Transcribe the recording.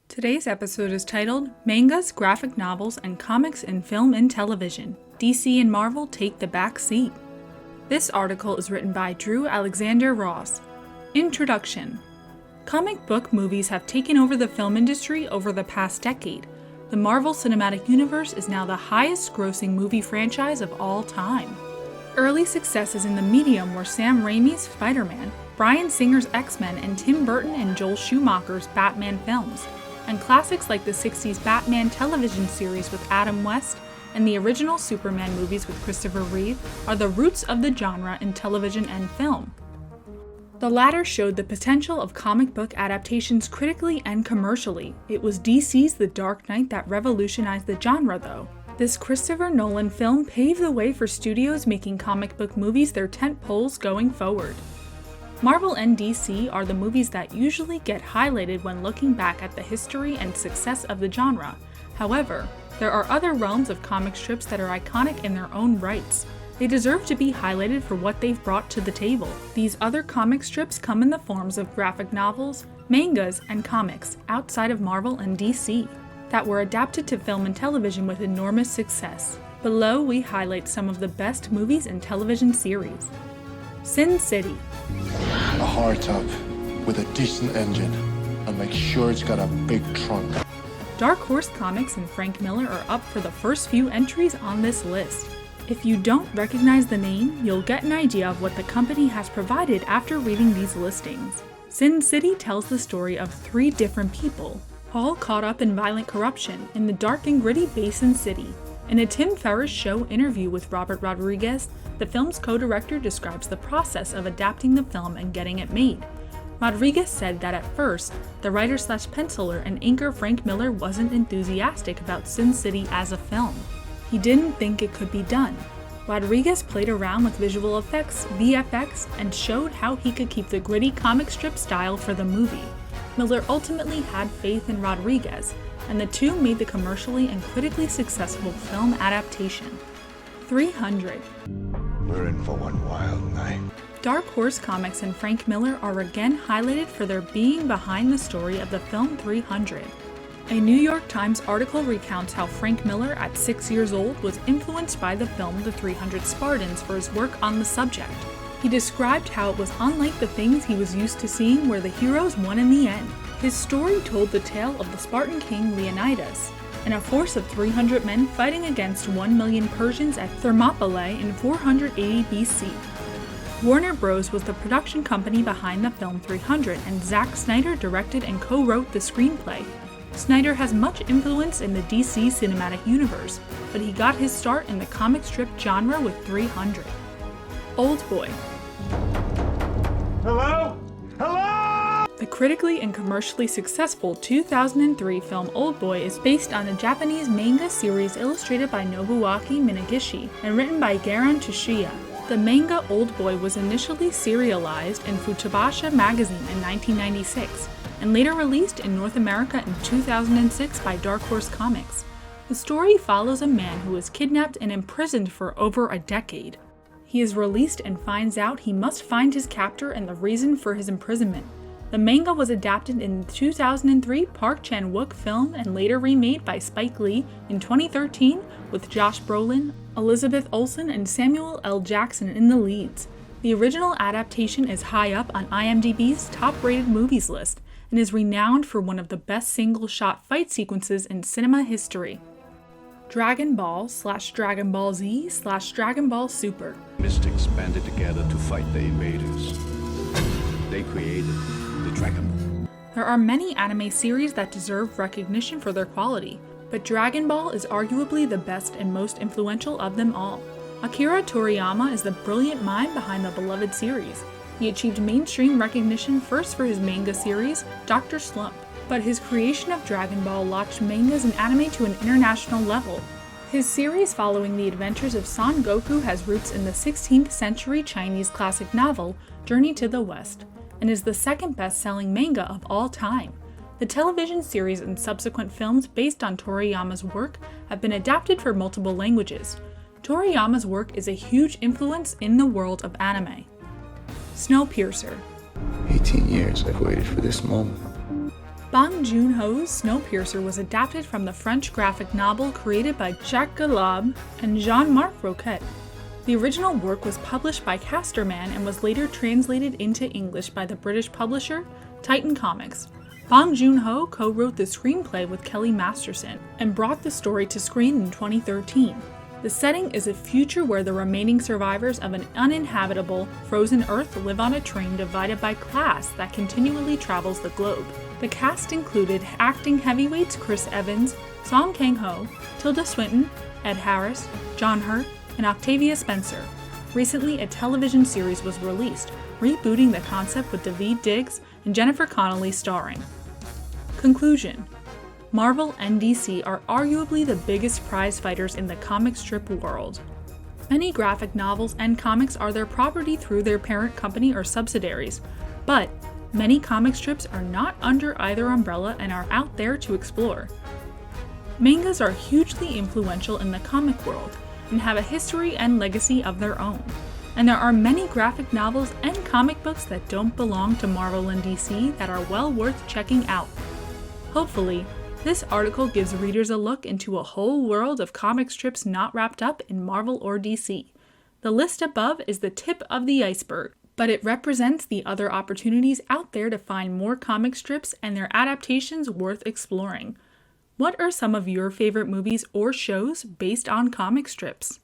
Today's episode is titled Mangas, Graphic Novels, and Comics in Film and Television. DC and Marvel take the back seat. This article is written by Drew Alexander Ross. Introduction. Comic book movies have taken over the film industry over the past decade. The Marvel Cinematic Universe is now the highest-grossing movie franchise of all time. Early successes in the medium were Sam Raimi's Spider-Man, Bryan Singer's X-Men, and Tim Burton and Joel Schumacher's Batman films. And classics like the 60s Batman television series with Adam West and the original Superman movies with Christopher Reeve are the roots of the genre in television and film. The latter showed the potential of comic book adaptations critically and commercially. It was DC's The Dark Knight that revolutionized the genre, though. This Christopher Nolan film paved the way for studios making comic book movies their tentpoles going forward. Marvel and DC are the movies that usually get highlighted when looking back at the history and success of the genre. However, there are other realms of comic strips that are iconic in their own rights. They deserve to be highlighted for what they've brought to the table. These other comic strips come in the forms of graphic novels, mangas, and comics outside of Marvel and DC that were adapted to film and television with enormous success. Below, we highlight some of the best movies and television series. Sin City. A hardtop with a decent engine, and make sure it's got a big trunk. Dark Horse Comics and Frank Miller are up for the first few entries on this list. If you don't recognize the name, you'll get an idea of what the company has provided after reading these listings. Sin City tells the story of 3 different people, all caught up in violent corruption in the dark and gritty Basin City. In a Tim Ferriss Show interview with Robert Rodriguez, the film's co-director describes the process of adapting the film and getting it made. Rodriguez said that at first, the writer/penciler and inker Frank Miller wasn't enthusiastic about Sin City as a film. He didn't think it could be done. Rodriguez played around with visual effects, VFX, and showed how he could keep the gritty comic strip style for the movie. Miller ultimately had faith in Rodriguez, and the two made the commercially and critically successful film adaptation. 300. We're in for one wild night. Dark Horse Comics and Frank Miller are again highlighted for their being behind the story of the film 300. A New York Times article recounts how Frank Miller, at 6 years old, was influenced by the film The 300 Spartans for his work on the subject. He described how it was unlike the things he was used to seeing where the heroes won in the end. His story told the tale of the Spartan king Leonidas, and a force of 300 men fighting against 1 million Persians at Thermopylae in 480 BC. Warner Bros. Was the production company behind the film 300, and Zack Snyder directed and co-wrote the screenplay. Snyder has much influence in the DC cinematic universe, but he got his start in the comic strip genre with 300. Oldboy. Hello? Hello? The critically and commercially successful 2003 film Oldboy is based on a Japanese manga series illustrated by Nobuaki Minagishi and written by Garan Tsuchiya. The manga Oldboy was initially serialized in Futabasha magazine in 1996 and later released in North America in 2006 by Dark Horse Comics. The story follows a man who is kidnapped and imprisoned for over a decade. He is released and finds out he must find his captor and the reason for his imprisonment. The manga was adapted in the 2003 Park Chan-wook film and later remade by Spike Lee in 2013 with Josh Brolin, Elizabeth Olsen, and Samuel L. Jackson in the leads. The original adaptation is high up on IMDb's top-rated movies list and is renowned for one of the best single-shot fight sequences in cinema history. Dragon Ball / Dragon Ball Z / Dragon Ball Super. Mystics banded together to fight the invaders. They created the Dragon Ball. There are many anime series that deserve recognition for their quality, but Dragon Ball is arguably the best and most influential of them all. Akira Toriyama is the brilliant mind behind the beloved series. He achieved mainstream recognition first for his manga series, Dr. Slump, but his creation of Dragon Ball launched mangas and anime to an international level. His series following the adventures of Son Goku has roots in the 16th century Chinese classic novel, Journey to the West, and is the second best-selling manga of all time. The television series and subsequent films based on Toriyama's work have been adapted for multiple languages. Toriyama's work is a huge influence in the world of anime. Snowpiercer. 18 years I've waited for this moment. Bong Joon-ho's Snowpiercer was adapted from the French graphic novel created by Jacques Galab and Jean-Marc Roquette. The original work was published by Casterman and was later translated into English by the British publisher Titan Comics. Bong Joon-ho co-wrote the screenplay with Kelly Masterson and brought the story to screen in 2013. The setting is a future where the remaining survivors of an uninhabitable, frozen Earth live on a train divided by class that continually travels the globe. The cast included acting heavyweights Chris Evans, Song Kang-ho, Tilda Swinton, Ed Harris, John Hurt, and Octavia Spencer. Recently, a television series was released, rebooting the concept with Daveed Diggs and Jennifer Connelly starring. Conclusion: Marvel and DC are arguably the biggest prize fighters in the comic strip world. Many graphic novels and comics are their property through their parent company or subsidiaries, but many comic strips are not under either umbrella and are out there to explore. Mangas are hugely influential in the comic world and have a history and legacy of their own, and there are many graphic novels and comic books that don't belong to Marvel and DC that are well worth checking out. Hopefully, this article gives readers a look into a whole world of comic strips not wrapped up in Marvel or DC. The list above is the tip of the iceberg, but it represents the other opportunities out there to find more comic strips and their adaptations worth exploring. What are some of your favorite movies or shows based on comic strips?